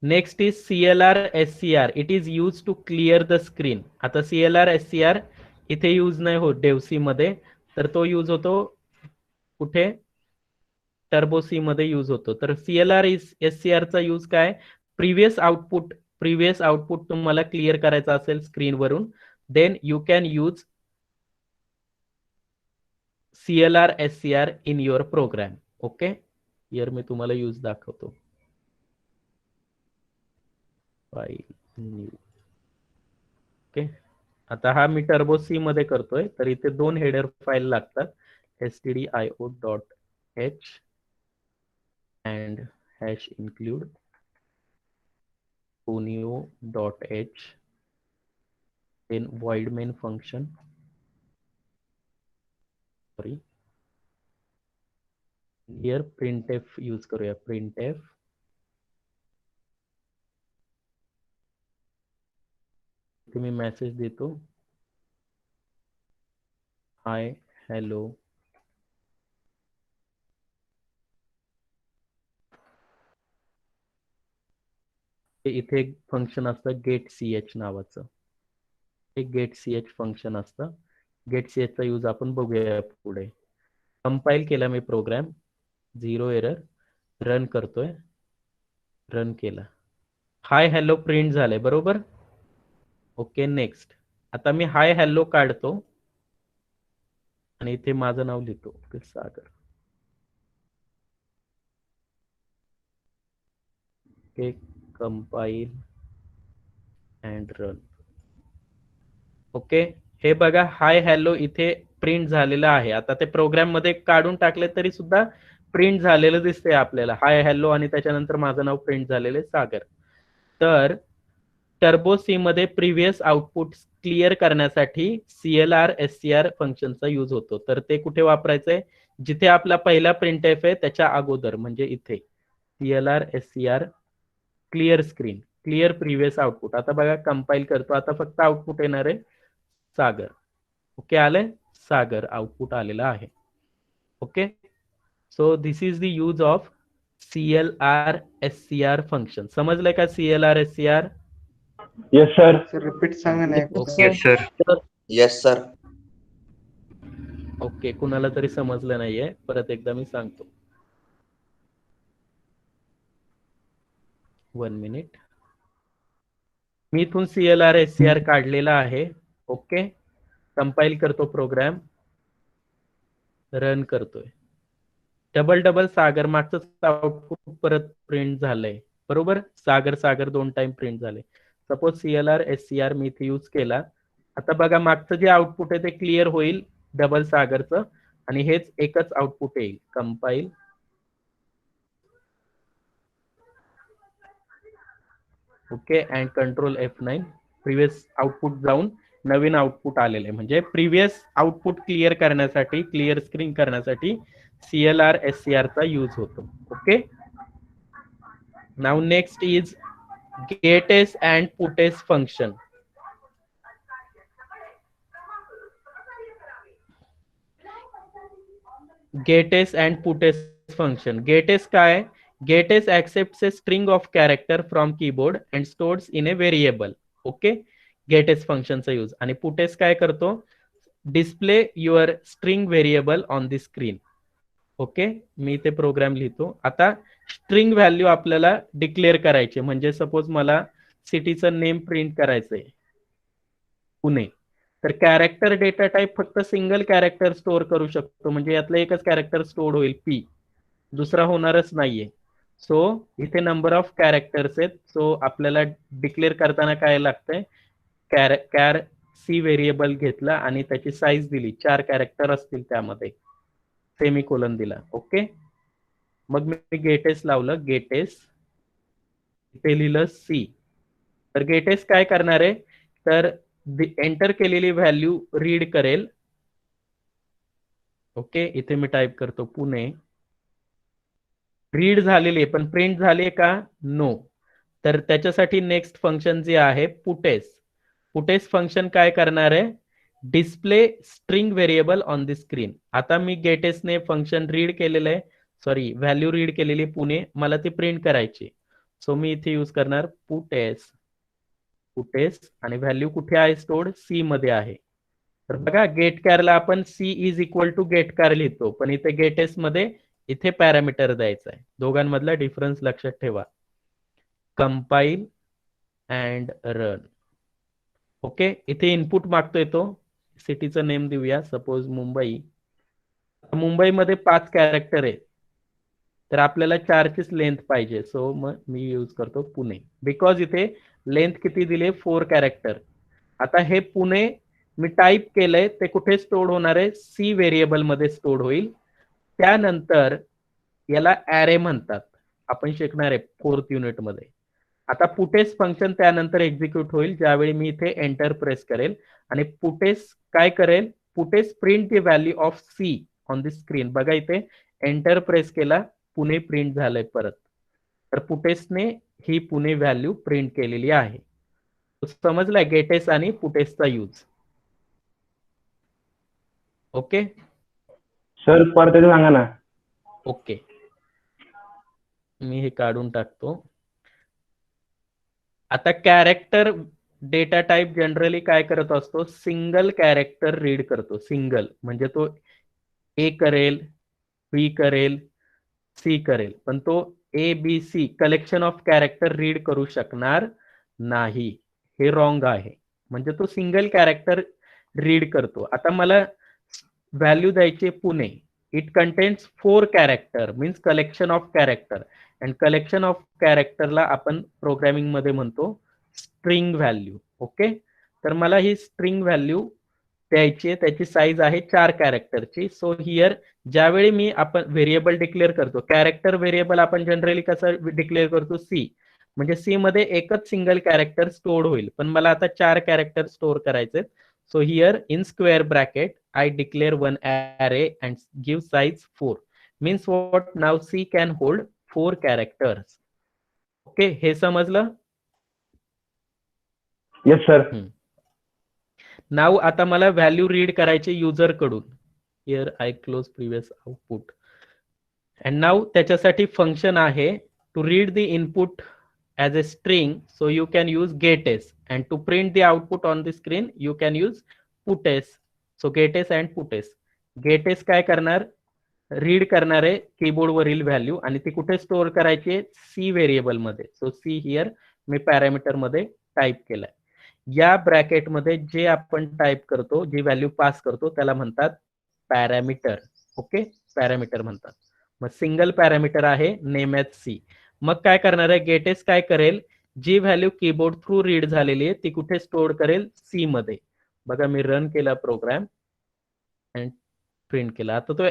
Next is CLR SCR. It is use to clear the screen. आता CLR SCR इथे use नाही होत डेव्हसी मध्ये, तर तो use होतो कुठे? टर्बो सी मध्ये यूज होतो. तर CLR SCR चा यूज काय, प्रिव्हियस आउटपुट तुम्हाला क्लिअर करायचं असेल स्क्रीनवरून, then you can use CLR SCR in your program. Okay, here मी तुम्हाला यूज दाखवतो. File new. ओके, आता हा मी टर्बो सी मध्ये करतोय, तर इथे 2 हेडर फाईल लागतात, stdio.h and #include punio.h, then void main function, sorry, here printf use करूया. printf मी मेसेज देतो, हाय हॅलो इथे एक फंक्शन असतं गेट ch नावाचं. एक गेट ch फंक्शन असतं. गेट ch चा यूज आपण बघूया पुढे. कंपाईल केला मी प्रोग्राम, 0 एरर, रन करतोय, रन केला, हाय हॅलो प्रिंट झालंय बरोबर. Okay, next. आता मी हाय हॅलो काढतो आणि इथे माझं नाव लिहितो, Sagar. Okay, compile and run. Okay, हे बघा हाय हॅलो इथे प्रिंट झालेलं आहे. आता ते प्रोग्राम मध्ये काढून टाकले तरी सुद्धा प्रिंट झालेलं दिसतंय आपल्याला, हाय हॅलो, आणि त्याच्यानंतर माझं नाव प्रिंट झालेलं सागर. तर टर्बो सी मध्ये प्रिव्हियस आउटपुट क्लिअर करण्यासाठी CLR SCR फंक्शनचा यूज होतो. तर ते कुठे वापरायचंय, जिथे आपला पहिला प्रिंटएफ आहे त्याच्या अगोदर, म्हणजे इथे CLR SCR clear screen, clear previous output. आता बघा कंपाईल करतो, आता फक्त आउटपुट येणार आहे सागर. ओके, आलंय सागर, आउटपुट आलेलं आहे. Okay, so this is the use of CLR SCR function. समजलंय का CLR SCR? Yes sir. Sir repeat सांगा ना. Okay. Yes sir. Yes sir. Okay, कुणाला तरी समजलं नाहीये, परत एकदा मी सांगतो. 1 मिनिट. मी इथून CLR SCR काढलेला आहे. ओके, कंपाईल करतो प्रोग्राम, रन करतोय, डबल सागर, मागचं आउटपुट परत प्रिंट झालंय बरोबर. सागर सागर 2 टाइम प्रिंट झाले. सपोज CLR SCR मी इथे यूज केला. आता बघा मागचं जे आउटपुट आहे ते क्लिअर होईल डबल सागरचं, आणि हेच एकच आउटपुट येईल. Compile, okay, and control F9. Previous output जाऊन नवीन आउटपुट आलेलं आहे. म्हणजे प्रिव्हियस आउटपुट क्लिअर करण्यासाठी, क्लिअर स्क्रीन करण्यासाठी CLR SCR चा यूज होतो. Okay, now next is gets and puts function. Gets and puts function. Gets काय, gets accepts a string of character from keyboard and stores in a variable. Okay, gets फंक्शनचा use. आणि puts काय करतो, display your string variable on the screen. Okay, मी इथे program लिहितो. आता string value आपल्याला डिक्लेअर करायचे, म्हणजे सपोज मला सिटीचं नेम प्रिंट करायचंय पुणे, तर कॅरेक्टर डेटा टाईप फक्त सिंगल कॅरेक्टर स्टोअर करू शकतो, म्हणजे यातलं एकच कॅरेक्टर स्टोअर होईल P, दुसरा होणारच नाहीये. सो इथे नंबर ऑफ कॅरेक्टर्स आहेत. सो आपल्याला डिक्लेअर करताना काय लागतंय, कॅर सी व्हेरिएबल घेतला आणि त्याची साईज दिली, 4 कॅरेक्टर असतील त्यामध्ये, सेमिकोलन दिला. ओके, मग मी गेटेस लावलं, गेटेस, इथे लिहिलं C. तर गेटेस काय करणार आहे, तर एंटर केलेली व्हॅल्यू रीड करेल. ओके, इथे मी टाईप करतो पुणे, रीड झालेली आहे, पण प्रिंट झाली का, नो. तर त्याच्यासाठी नेक्स्ट फंक्शन जे आहे पुटेस. पुटेस फंक्शन काय करणार आहे, display string variable on the screen. आता मी गेटेसने फंक्शन रीड केलेलं आहे, सॉरी व्हॅल्यू रीड केलेली पुणे, मला ती प्रिंट करायची. सो मी इथे यूज करणार पुटेस, पुटेस, आणि व्हॅल्यू कुठे आहे स्टोर्ड, C मध्ये आहे. तर बघा गेट कारला आपण C is equal to get char लिहितो, पण इथे गेटेस मध्ये इथे पॅरामीटर द्यायचा आहे. दोघांमधला डिफरन्स लक्षात ठेवा. Compile and run. ओके, इथे इनपुट मागतोय तो. सिटीचं नेम देऊया, सपोज मुंबई. मुंबईमध्ये 5 कॅरेक्टर आहे, तर आपल्याला 4चीच लेंथ पाहिजे. सो मग मी यूज करतो पुणे, बिकॉज इथे लेंथ किती दिले, 4 कॅरेक्टर. आता हे पुणे मी टाईप केलंय, ते कुठे स्टोर होणार आहे, सी व्हेरिएबल मध्ये स्टोर होईल. त्यानंतर याला ऍरे म्हणतात, आपण शिकणार आहे 4th युनिट मध्ये. आता पुटेस फंक्शन त्यानंतर एक्झिक्यूट होईल ज्यावेळी मी इथे एंटर प्रेस करेल, आणि पुटेस काय करेल, puts print the value of C on the screen. बघा इथे एंटर प्रेस केला, पुणे प्रिंट झालंय परत. तर पुटेसने ही पुणे व्हॅल्यू प्रिंट केलेली आहे. समजलाय गेटेस आणि पुटेसचा यूज. ओके सर परत एकदा सांगा ना. ओके, मी हे काढून टाकतो. आता कॅरेक्टर डेटा टाइप जनरली काय करत असतो, सिंगल कॅरेक्टर रीड करतो. सिंगल म्हणजे तो ए करेल, बी करेल, सी करेल, पण तो A B C collection of character read करू शकणार नाही. हे रॉंग आहे. म्हणजे तो सिंगल कॅरेक्टर रीड करतो. आता मला व्हॅल्यू द्यायची Pune. It contains 4 character, means collection of character. And collection of कॅरेक्टरला आपण प्रोग्रामिंग मध्ये म्हणतो स्ट्रिंग व्हॅल्यू. ओके, तर मला ही स्ट्रिंग व्हॅल्यू द्यायची, त्याची साईज आहे 4 कॅरेक्टरची. सो हिअर ज्यावेळी मी आपण व्हेरिएबल डिक्लेअर करतो, कॅरेक्टर व्हेरिएबल आपण जनरली कसं डिक्लेअर करतो, सी. म्हणजे सी मध्ये एकच सिंगल कॅरेक्टर स्टोर होईल, पण मला आता 4 कॅरेक्टर स्टोर करायचे. So here in square bracket I declare 1 array and give size 4. Means what, now C can hold 4 characters. Okay, हे समजलं? Yes sir. नाव आता मला व्हॅल्यू रीड करायचे युजर कडून. Here I close previous output. And now त्याच्यासाठी function आहे to read the input as a string. So you can use gets, and to print the output on the screen you can use puts. So gets and puts. Gets काय करणार, read करणार आहे keyboard वरील value, आणि ती कुठे store करायची, C variable मध्ये. So see here me parameter मध्ये टाईप केलाय. या ब्रॅकेटमध्ये जे आपण टाईप करतो, जी व्हॅल्यू पास करतो, त्याला म्हणतात पॅरामीटर. ओके, पॅरामीटर म्हणतात. मग सिंगल पॅरामीटर आहे नेम एज सी. मग काय करणार आहे, गेटेस काय करेल, जी व्हॅल्यू कीबोर्ड थ्रू रीड झालेली आहे ती कुठे स्टोअर करेल, सी मध्ये. बघा मी रन केला प्रोग्राम अँड प्रिंट केला. आता तो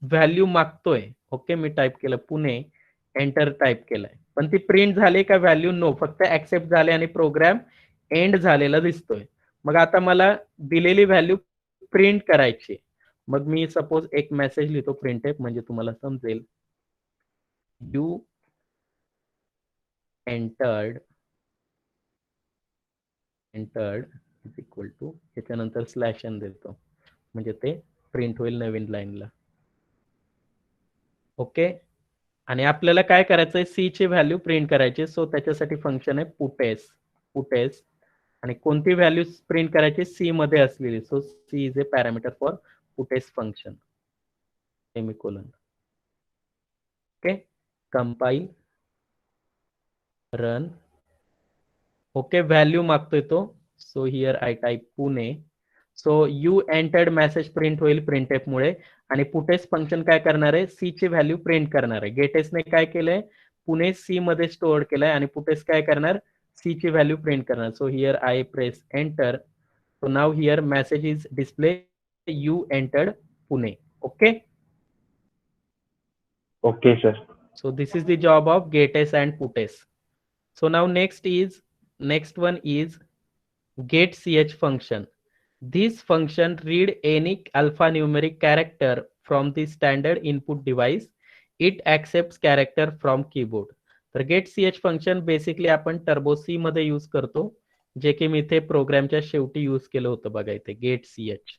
व्हॅल्यू मागतोय. ओके, मी टाईप केलं पुणे, एंटर टाईप केलाय, पण ती प्रिंट झाली का व्हॅल्यू, नो, फक्त ऍक्सेप्ट झाले आणि प्रोग्राम एंड झालेला दिसतोय. मग आता मला दिलेली व्हॅल्यू प्रिंट करायची. मग मी सपोज एक मेसेज लिहितो प्रिंटफ, म्हणजे तुम्हाला समजेल. You entered is equal to, त्याच्यानंतर स्लॅश एन देतो, म्हणजे ते प्रिंट होईल नवीन लाईनला. ओके, आणि आपल्याला काय करायचंय, सी ची व्हॅल्यू प्रिंट करायची. सो त्याच्यासाठी फंक्शन आहे पुटेस, आणि कोणती व्हॅल्यू प्रिंट करायची, सी मध्ये असलेली. So C is a parameter for puts function. Semicolon. Okay, compile, run. Okay, value मागतोय तो. So here I type Pune. So you entered message print होईल प्रिंटफ मुळे, आणि पुटेस फंक्शन काय करणार आहे, सी ची व्हॅल्यू प्रिंट करणार आहे. गेटेसने काय केलंय, पुणे सी मध्ये स्टोअर केलाय, आणि पुटेस काय करणार, सी ची व्हॅल्यू प्रिंट करणार. So here I press enter. So now here message is display you entered Pune. Okay, okay sir. so this is the job of getes and putes. So now next one is getch function. This function read any alphanumeric character from the standard input device. It accepts character from keyboard. तर getch function basically आपण turbo C मध्ये use करतो, जे की मी इथे प्रोग्रामच्या शेवटी use केलं होतं. बघा इथे getch.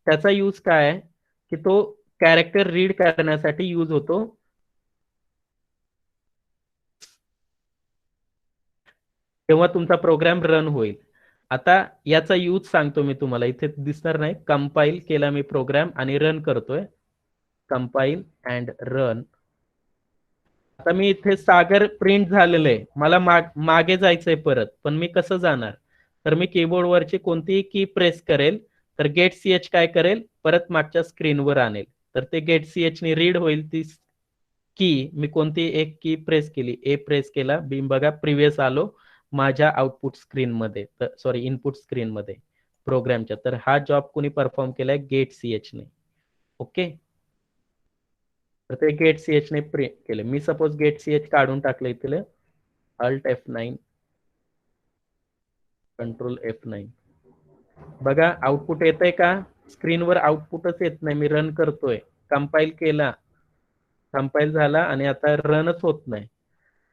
त्याचा यूज काय आहे की तो कॅरेक्टर रीड करण्यासाठी यूज होतो. तेव्हा तुमचा प्रोग्राम रन होईल. आता याचा यूज सांगतो मी तुम्हाला. इथे दिसणार नाही. कंपाईल केला मी प्रोग्राम आणि रन करतोय. Compile and run. आता मी इथे सागर प्रिंट झालेलं आहे, मला मागे जायचंय परत, पण मी कसं जाणार? तर मी कीबोर्ड वरची कोणतीही की प्रेस करेल तर गेट ch काय करेल, परत मागच्या स्क्रीनवर आणेल. तर ते गेट ch ने रीड होईल ती की. मी कोणती एक की प्रेस केली, ए प्रेस केला, बीम बघा प्रिव्हियस आलो माझ्या आउटपुट स्क्रीन मध्ये, सॉरी इनपुट स्क्रीन मध्ये प्रोग्रामच्या. तर हा जॉब कोणी परफॉर्म केलाय? गेट ch ने. ओके, तर ते गेट ch ने प्रिंट केले. मी सपोज गेट ch काढून टाकले इथे, अल्ट F9 कंट्रोल F9. बघा आउटपुट येतंय का? स्क्रीनवर आउटपुटच येत नाही, मी रन करतोय, कंपाईल केला, कंपाईल झाला आणि आता रनच होत नाही.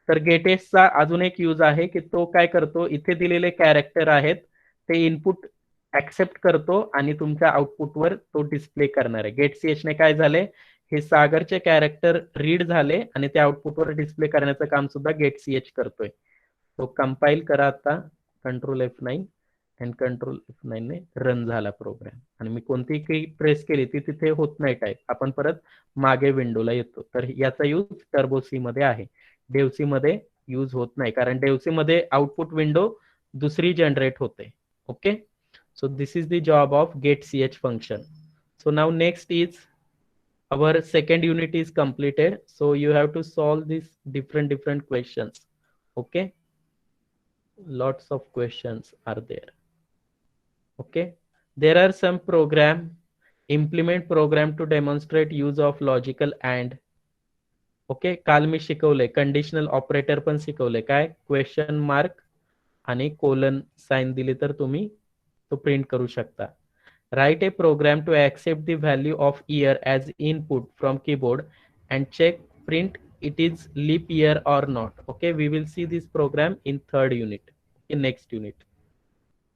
तर गेटेक्सचा अजून एक यूज आहे की तो काय करतो, इथे दिलेले कॅरेक्टर आहेत ते इनपुट ऍक्सेप्ट करतो आणि तुमच्या आउटपुटवर तो डिस्प्ले करणार आहे. गेट ch ने काय झाले, हे सागरचे कॅरेक्टर रीड झाले आणि ते आउटपुटवर डिस्प्ले करण्याचं काम सुद्धा गेट ch करतोय. तो कंपाईल करा आता, कंट्रोल F9 आणि कंट्रोल F9 ने रन झाला प्रोग्राम. आणि मी कोणती की प्रेस केली ती तिथे होत नाही टाईप, आपण परत मागे विंडोला येतो. तर याचा यूज टर्बो सी मध्ये आहे, डेव सी मध्ये यूज होत नाही, कारण डेव सी मध्ये आउटपुट विंडो दुसरी जनरेट होते. Okay, so this is the job of get ch function. So now next is our second unit is completed, so you have to solve these different questions. Okay, lots of questions are there. Okay, there are some program, implement program to demonstrate use of logical and. Okay, काल मी शिकवले conditional operator पण शिकवले, काय question mark आणि colon sign दिली तर तुम्ही तो प्रिंट करू शकता. Write a program to accept the value of year as input from keyboard and check print it is leap year or not. Okay, we will see this program in third unit, in next unit.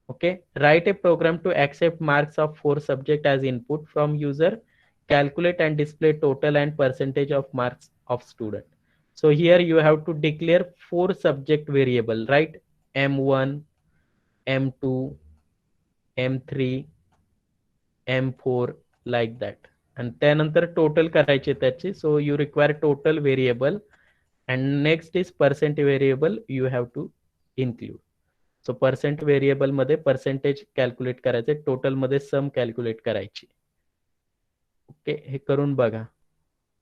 Okay, write a program to accept marks of 4 subject as input from user, calculate and display total and percentage of marks of student. So here you have to declare 4 subject variable, right? M1, M2, M3, M4 like that. And त्यानंतर total करायचे त्याची. So you require total variable and next is percent variable you have to include. So percent variable मध्ये percentage calculate करायचे, total मध्ये सम calculate करायची. Okay, हे करून बघा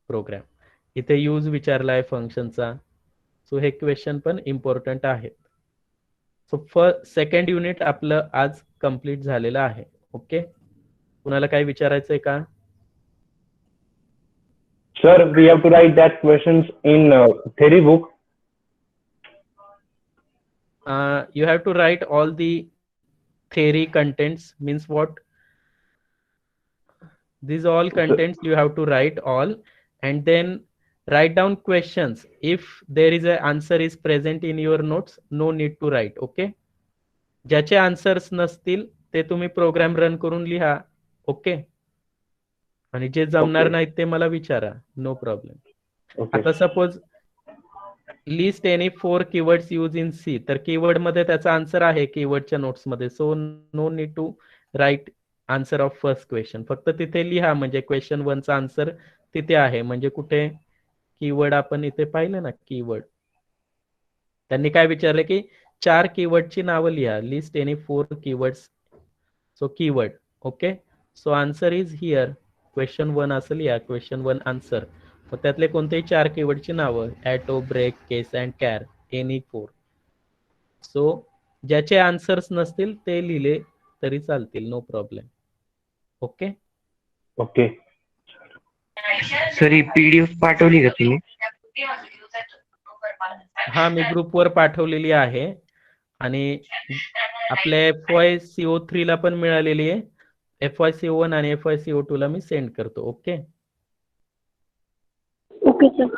प्रोग्राम. इथे यूज विचारलाय फंक्शनचा, सो हे क्वेश्चन पण इम्पॉर्टंट आहेत. सो सेकंड युनिट आपलं आज कंप्लीट झालेलं आहे. ओके, कुणाला काय विचारायचंय का? Sir, we have to write that questions in theory book. You have to write all the theory contents, means what? These all contents you have to write all and then write down questions. If there is an answer is present in your notes, no need to write. Okay, ज्याचे answers नसतील ते तुम्ही program run करून लिहा. Okay, आणि जे जमणार नाहीत ते मला विचारा, नो प्रॉब्लेम. आता suppose list any 4 keywords use in C, तर कीवर्ड मध्ये त्याचा आन्सर आहे कीवर्डच्या नोट्स मध्ये, so no need to write answer of first question. फक्त तिथे लिहा, म्हणजे क्वेश्चन 1 चा आन्सर तिथे आहे. म्हणजे कुठे कीवर्ड आपण इथे पाहिलं ना, कीवर्ड त्यांनी काय विचारले की 4 कीवर्डची नावं लिहा, list any 4 keywords. So keyword, okay, so answer is here, question 1 असं लिहा, क्वेश्चन 1 आन्सर. मग त्यातले कोणतेही 4 कीवर्डची नावं, auto, break, case and char, any 4. So ज्याचे आन्सर्स नसतील ते लिहिले तरी चालतील, no problem. Okay okay sir ही PDF पाठवली का तुम्ही? हा, मी ग्रुपवर पाठवलेली आहे आणि आपल्या FYCO3 ला पण मिळालेली आहे. FYCO1 आणि FYCO2 ला मी सेंड करतो. Okay okay sir.